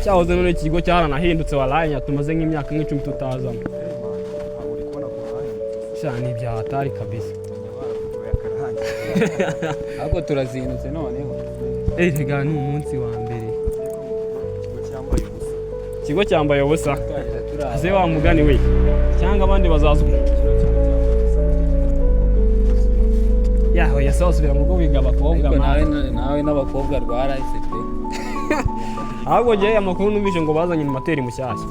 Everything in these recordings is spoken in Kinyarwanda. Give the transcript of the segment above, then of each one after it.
cyahoze none ikigo cyaranahindutse walaye tumaze nk'imyaka nk'icumi tutazamo cyane byahatari kabisa ahubwo turazindutse noneho rega ni umunsi wa mbere ikigo cyambaye ubusa ase wa mugani we cyangwa abandi bazazwa yaho yasosubira mu rugo biga abakobwa nawe n'abakobwa rwarahise pe ahubwo ngiye amakuru numvise ngo bazanye materi mushyashya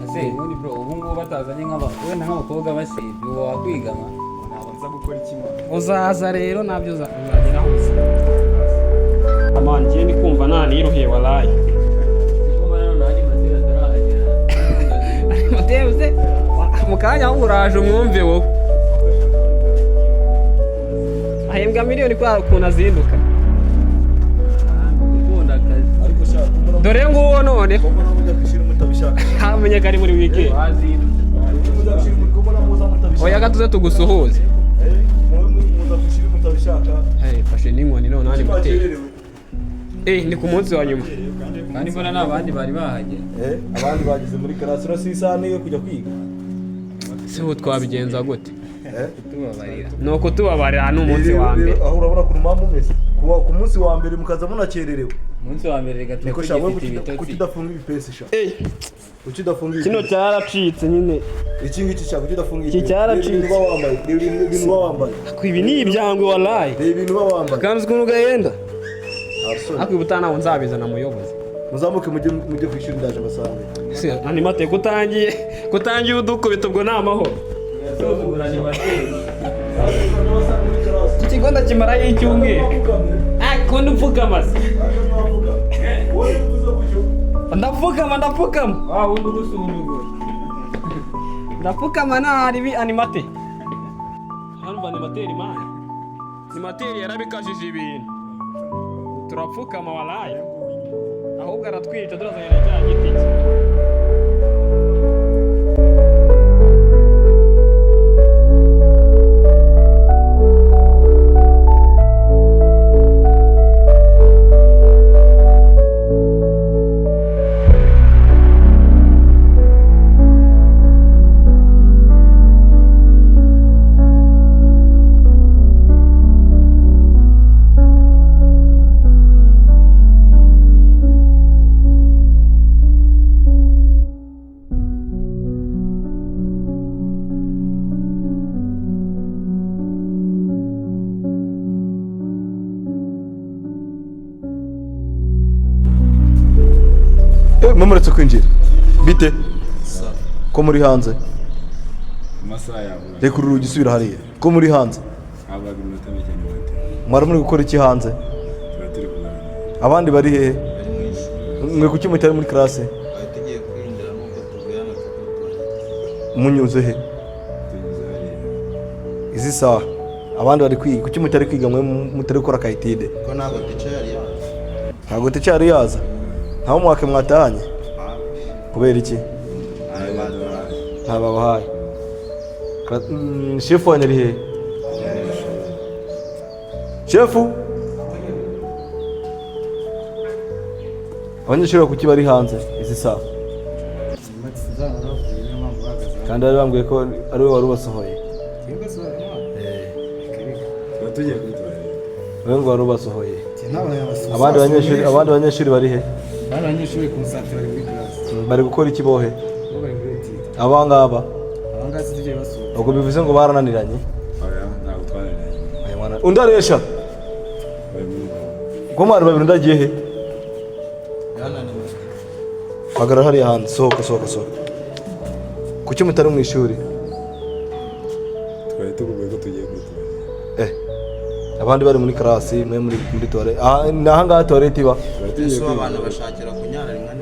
ase ubundi bro ubu ngubu batazanye nk'abakobwa basibye uwo wakwigama nabanza gukora ikimwe uzaza rero nabyo uzageraho amani ngiye ndi kumva naniruhiye walaye materi mu kanya aho uraje umwumve wowe ahembwa miliyoni kwa ukuntu azinduka dore nguwo none hamenye ko ari muri weekend oya gatuze tugusuhuze fashe n'inkoni none hano materi ni ku munsi wa nyuma kandi mbona n'abandi bari bahagera abandi bagize muri karasi urasi isaha niyo kujya kwiga se ubu twabigenza gute tubabarira nuko tubabarira n'umunsi wa mbere aho urabona ku mpamvu meze ku munsi wa mbere mukaza munakererewe umunsi wa mbere reka tugifite ibitotsi kuki udafunga ibipesi sha kuki udafunga kino cyaracitse nyine iki ngiki cya kuki udafunga iki cyaracitse ibintu wambaye ibintu wambaye ibi ni ibyangwe walaye ibintu wambaye kanzi ukuntu gahenda akwi butanaho nzabizana muyobozi muzamuke mujye kwishura ndaje basange se animate kutangiye udukubita ubwo namaho ikigo ndakimara y'icyumweru kundi upfukamaze ndapfukama wundi ugusuzugura ndapfukama nahari animate hano animateri mani animateri yarabikajije ibintu turapfukama walaye ahubwo aratwica turazanye na cya giti cye mumuretse kwinjira bite ko muri hanze amasaha yawe reka uru rugi subira hariya ko muri hanze abaga iminota mike n'imiti mwari muri gukora iki hanze turi kuganira abandi bari hehe mwe kuki mutari muri classe tugiye kwinjira n'ubwo tubwirana munyuze he tunyuze hariya izi saha abandi bari kwiga kuki mutari kwiga mwe mutari gukora kayitide ko ntabwo ticari yaza ntabwo ticari yaza ntaho mwake mwatahanye kubera iki ntababahaye shefu wanyu ari hehe shefu abanyeshuri kuki bari hanze izi saha kandi bari bambwiye ko ari we wari ubasohoye tugiye kwitwara we ngo wari ubasohoye abandi banyeshuri bari he abanyeshuri konsantira muri class bari gukora iki bohe bari muri etide abangaba tugiye basura ubwo bivuze ngo barananiranye oya ntabwo twananiranye undi aresha ko mwari babiri ndagiye he yananiwe hagarara hariya hanze sohoka kuki mutari mu ishuri twari tuguye ko tugiye kwitwara abandi bari muri karasi mwe muri toilette aha ngaha toilette iba ese abantu bashakira kunyara rimwe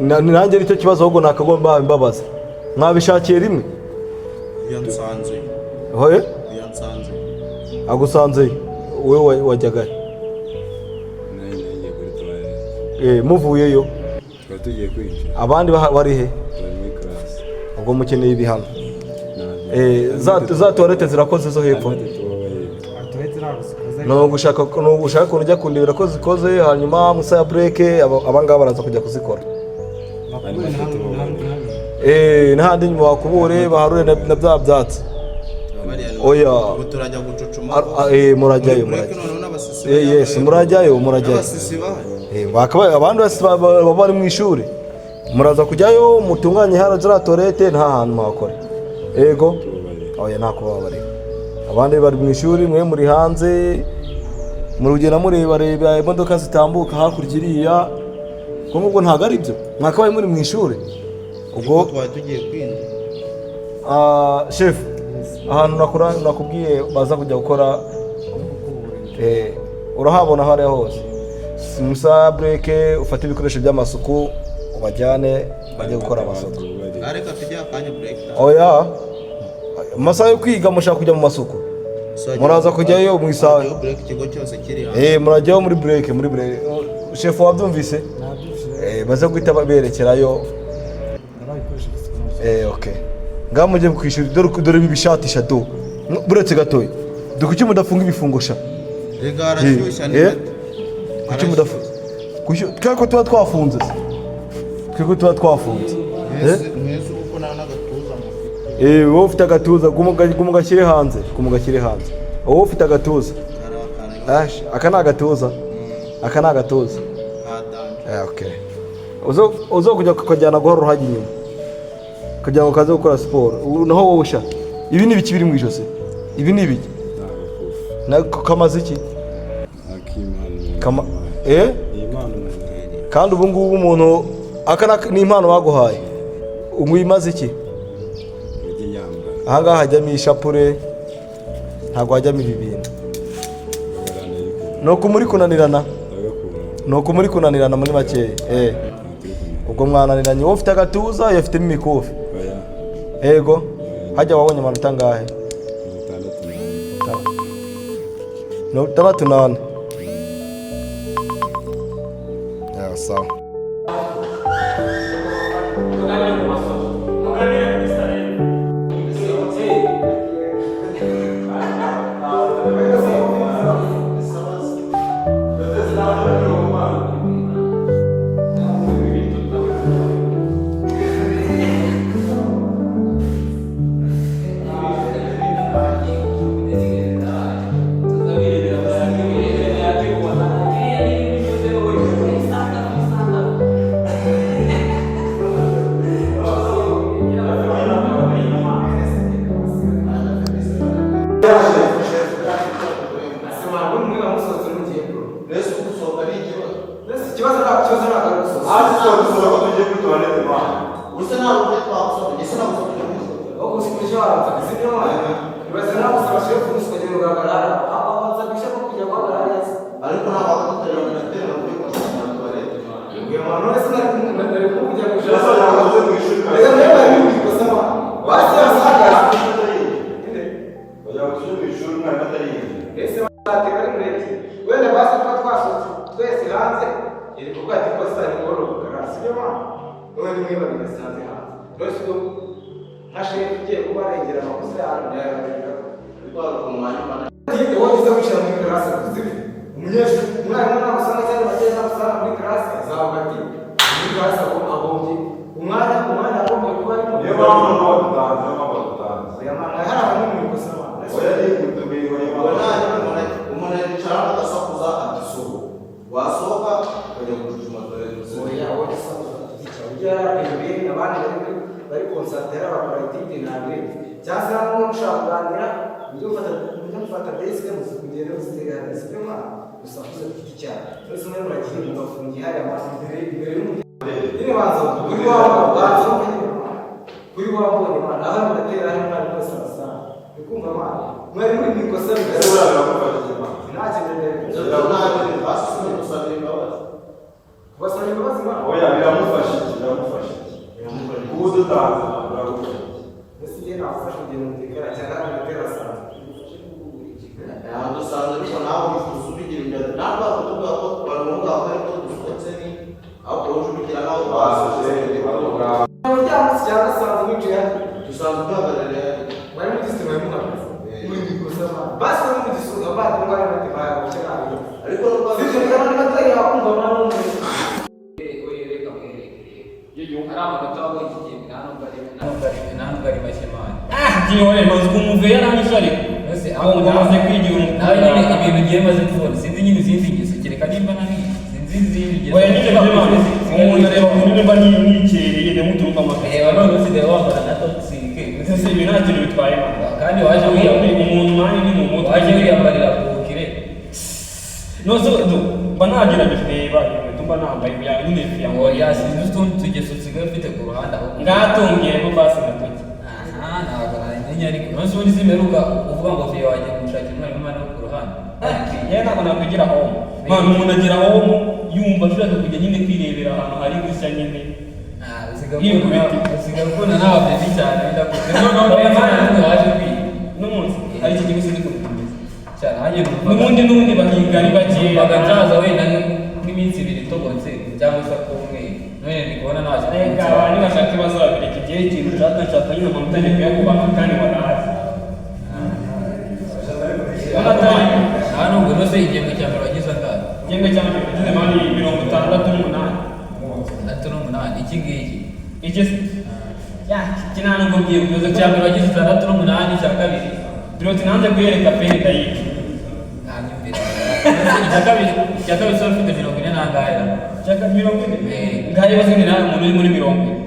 n'imwe nanjye nicyo kibazo ahubwo nakagomba imbabazi mwabishakiye rimwe iyo nsanze agusanze wowe wajyaga nagiye kuri toilette muvuyeyo twari tugiye kwinjira abandi bari he bari muri class ubwo mukeneye ibihano za toilette zirakoze zo hepfo no gushaka ukuntu ujya kundebera ko zikoze hanyuma musa ya break abangaba baraza kujya kuzikora n'ahandi nyuma bakubure baharure na bya byatsi oya turajya gucucuma murajyayo yes murajyayo abandi baba bari mu ishuri muraza kujyayo mutunganye hara toilette nta hantu mwakora ego oya ntako baba bari abandi bari mu ishuri mwe muri hanze murugenda mureba imodoka zitambuka hakurya iriya ubwo ntago ari byo mwakabaye muri mu ishuri ubwo twari tugiye kwinda chef ahantu nakubwiye baza kujya gukora urahabona hariya hose musa break ufate ibikoresho by'amasuku ubajyane bajye gukora amasuku areka tujya akanya break oya amasaha yo kwiga mushaka kujya mu masuku muraza kujyayo mu isaha break ikigo cyose kiri murajyayo muri break chef wabyumvise baze guhita baberekerayo okay ngaho mujye kwishura dore bibishatisha do buretse gatoya dukuki mudafunga ibifungusha rega arashyushya ni kuki mudafunga twako tuba twafunze twiko tuba twafunze mwese uko n'agatuza wowe ufite agatuza gumugashyire hanze wowe ufite agatuza aka ni agatuza okay uzo kujya kukajyana guhora uruhagi inyuma kugira ngo kaze gukora siporo naho wowe usha ibi ni biki biri mu ijosi ibi ni biki kamaze iki kandi ubu ngubu umuntu aka ni impano baguhaye imaze iki aha ngaha hajyamo ishapure ntabwo hajyamo ibi bintu ni uko muri kunanirana muri makeya ubwo mwananiranye wowe ufite agatuza yafitemo imikufi ego hajya wabonye amanota angahe 68 sawa Basta ariko sisho kandi batari yakumva mwana Giore mas kumuvera n'isari ese aho ngamaze kwigira ibintu ngiye maze kubona sinzi nyine izindi ngeso kereka nimba nani sinzi izindi ngeso oya nyine by'Imana umuntu areba ukuntu nimba nikereye nemutumva amakaye none usigaye wambara na toxic ese ibi nta kintu bitwaye kandi waje wiyambarira umuntu mani ni mu mutwe waje wiyambarira kukire no so mba nagerageje reba tumba nambaye kugira nyine fiyango oya sinzi utundi tugeso usigaye ufite ku ruhande aho ngatungiye ko basi natoki ntabwo namenye ariko nonse ubundi zimeruka uvuga ngo fiye wajya gushakira umwana w'umwana wo ku ruhande yewe ntabwo nakwigira homo mpamvu umuntu agira homo yumva ashaka kujya nyine kwirebera ahantu hari gushya nyine usigaye ukunda nawe byiza cyane bidakunze noneho waje kwiga n'umunsi hari iki gihe usigaye kumenya cyane hanyuma n'ubundi bahiga ari bakeya bagacaza wenda nk'iminsi ibiri itobotse cyangwa se kumwe none ndi kubona ntacyo reka abantu bashaka ibibazo babireka igihe ikintu nshaka nyine umuntu utangiye kuyakubaha kandi warahazi nta nubwo rwose igihembwe cya mbere wagize angahe igihembwe cya mbere wagize mani 68 iki ngiki iki se iki nta nubwo bwiye kuyoza cya mbere wagize 68 cya kabiri biroti nanze kuyereka peni ndayiki icya kabiri so ufite 40 n'angahe cyaka 40 ngahe bazindi nawe umuntu uri muri 40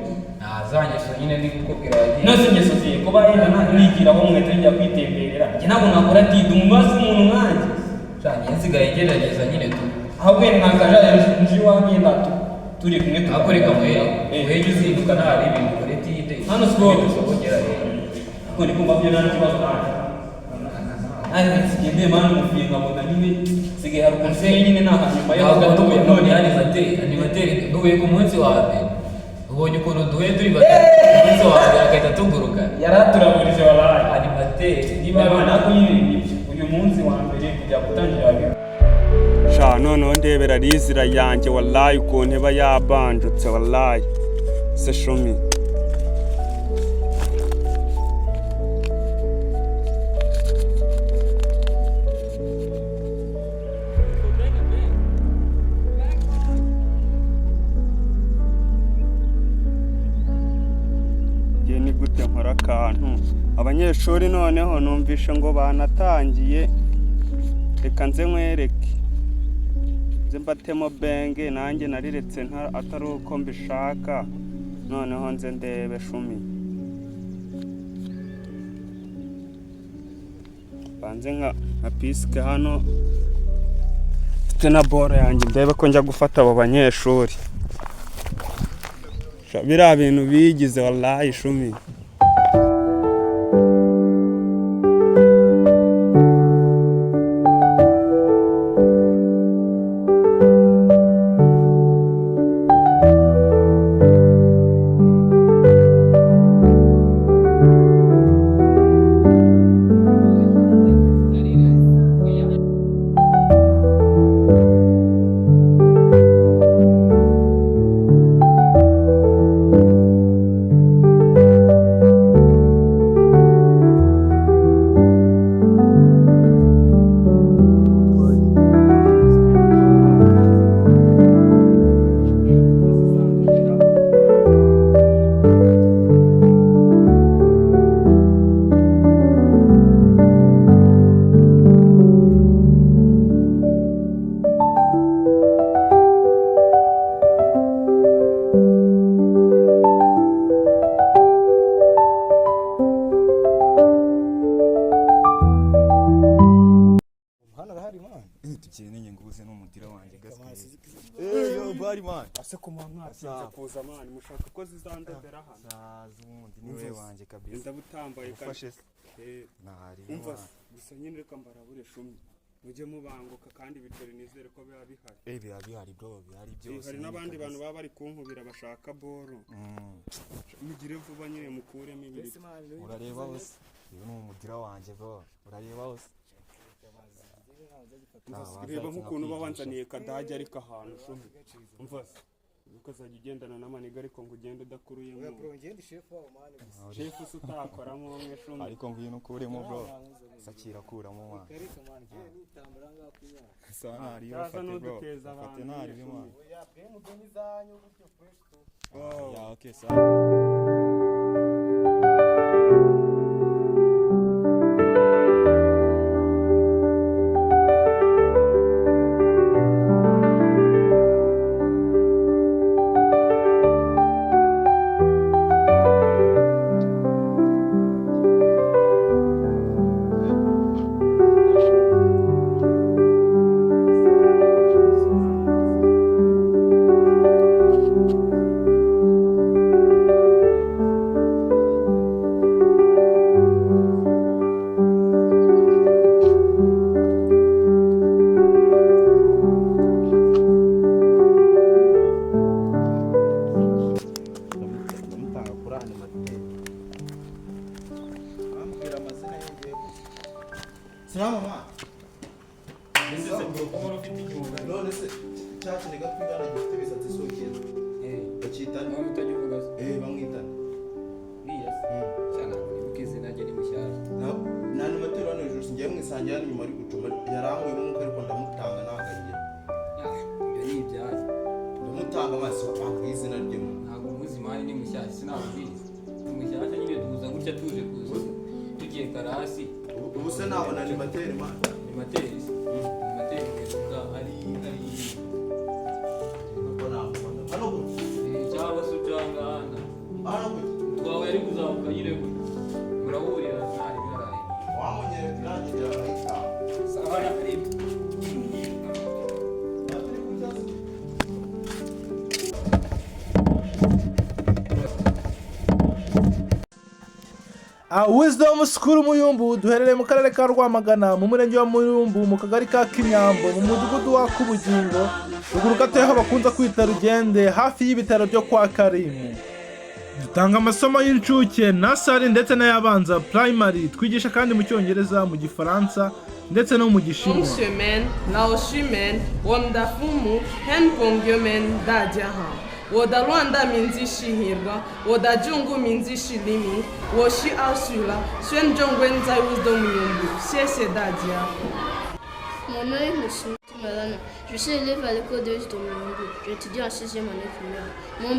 Azanye so nyine ndi gukopera wagiye nose ngeso ziye kuba yenda nigiraho mwete njya kwitemberera njye ntabwo nakora tidi umubazi umuntu nkanjye cyane nsigaye ngerageza nyine tu ahubwo nakaja nji wagenda turi kumwe akoreka muheje uzinduka ntari ibintu kuri tide hano siko tusobogera ko ndi kumva byo nani kibazo nani sigende mani mufinga mbona nyine sigaye hari ukunse nyine nakanyuma yo gatuye none animateri duhuye ku munsi wa mbere ubonye ukuntu duhuye turi batatu umunsi wa mbere agahita tuguruka yaraturaburije wabaye animateri niba nako nyine uyu munsi wa mbere kujya gutangira sha noneho ndebera rizira yanjye wallahi ukuntu iba yabanjutse wallahi se shomi ni gute nkora akantu abanyeshuri noneho numvishe ngo banatangiye reka nze nkwereke nze mbatemo benge nanjye nariretse atari uko mbishaka noneho nze ndebe shumi banze nka pisike hano mfite na boro yanjye ndebe ko njya gufata abo banyeshuri biriya bintu bigize wallahi shumi tukeneye nguze n'umudira wanjye gaske yo bari man ase ko mwamwasinze kuza man mushaka ko zizandebera hano zazundi niwe wanjye kabisa ndabutambaye ufashe nari umva gusa nyine reka mbarabure shumi mujye mubanguka kandi bitore nizere ko biba bihari biba bihari bro bihari byose hari n'abandi bantu baba bari kunkubira bashaka boro mugire vuba nyine mukuremo ibiri urareba hose uyu ni umudira wanjye bro urareba hose reba nk'ukuntu uba wanzaniye kadage ariko ahantu shumi umva ukazajya ugendana n'amaniga ariko ngo ugende udakuruyemo. Oya bro ngende chef wa mani gusa. Chef utakoramo umwe shumwe. Ariko ngwino kuremo bro. Sakira kuramo mwana. Karika mwana je nitambara ngaho kunyara. Sana ari Kaza fate bro. n'uduteza abantu. Fate nari mwana. Oya pe mudeni zanyu gutyo fresh tu. Ya okay sa. Salama mwana. None se cyakine gatwigana gifite bisatsi sokeza. Bakitana. Bamwitana. Cyane nibukize najye ni mushyashya. Nani matero hano hejuru singiye mwisangiye hano nyuma ari gucuma. Yaranguye mu ariko ndamutanga nagagira. Ibyo ni ibyaje. Ndamutanga amaso bakwizina rye mu. Ntabwo muzi mani ni mushyashya sinabwize. Mushyashya nyine tuza gutya tuje kuza. Tugiye karasi. Ubu se nabona ni materi mwana. Ni materi. Ni materi kuza ari hano gutya. cyangwa se cyangwa hano. Hano gutya. Twawe ari kuzamuka nyine murahurira ntari biraye. Wamunyere irangi ryahita. Sawa ya karibu. Wisdom School Muyumbu duherereye mu karere ka Rwamagana mu murenge wa Muyumbu mu kagari ka Kinyambo mu mudugudu wa Kubugingo ruguru gato aho bakunze kwita Rugende hafi y'ibitaro byo kwa Karimu. Dutanga amasomo y'incuke nasari ndetse n'ayabanza primary, twigisha kandi mu Cyongereza, mu Gifaransa ndetse no mu Gishinwa. Semen, Laoshimen, Wondafumu, Henpongyomen, Dajaha. Woda Rwanda minzi shihirwa, woda jungu minzi shilimi, woshi asula, swen jongwenza wisdom yumbu, siese Dadia. Mon nom est Monsieur Malana. Je suis élève à l'école de Wisdom Yongo. J'étudie en 6e année primaire. Mon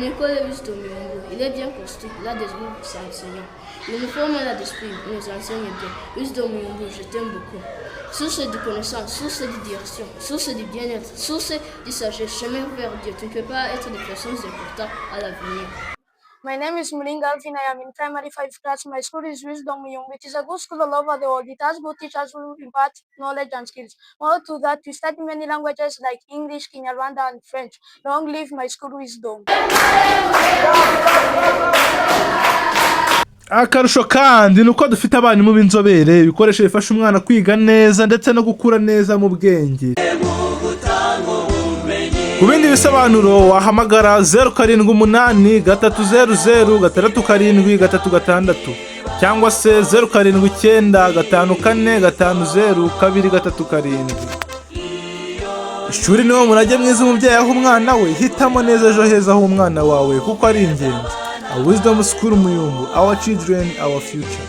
école est Wisdom Yongo. Il est bien construit. Il a des groupes pour ses enseignants. L'uniforme et la d'esprit nous enseignent bien. Wisdom Yongo, je t'aime beaucoup. Source de connaissance, source de direction, source de bien-être, source de sagesse, chemin vers Dieu. Tu ne peux pas être des personnes importantes à l'avenir. My name is Muringa Alvin. I am in primary 5 class. My school is Wisdom Young. It is a good school all over the world. It has good teachers who impart knowledge and skills. More to that, we study many languages like English, Kinyarwanda, and French. Long live my school Wisdom. Akarusho kandi nuko dufite abarimu b'inzobere ibikoresho bifasha umwana kwiga neza ndetse no gukura neza mu bwenge. Ku bindi bisobanuro wahamagara 078 300 637 cyangwa se 079 54 50 237. Ishuri niwo murage mwiza umubyeyi aho umwana we, hitamo neza ejo heza aho umwana wawe kuko ari ingenzi. A Wisdom School Muyumbu, our children, our future.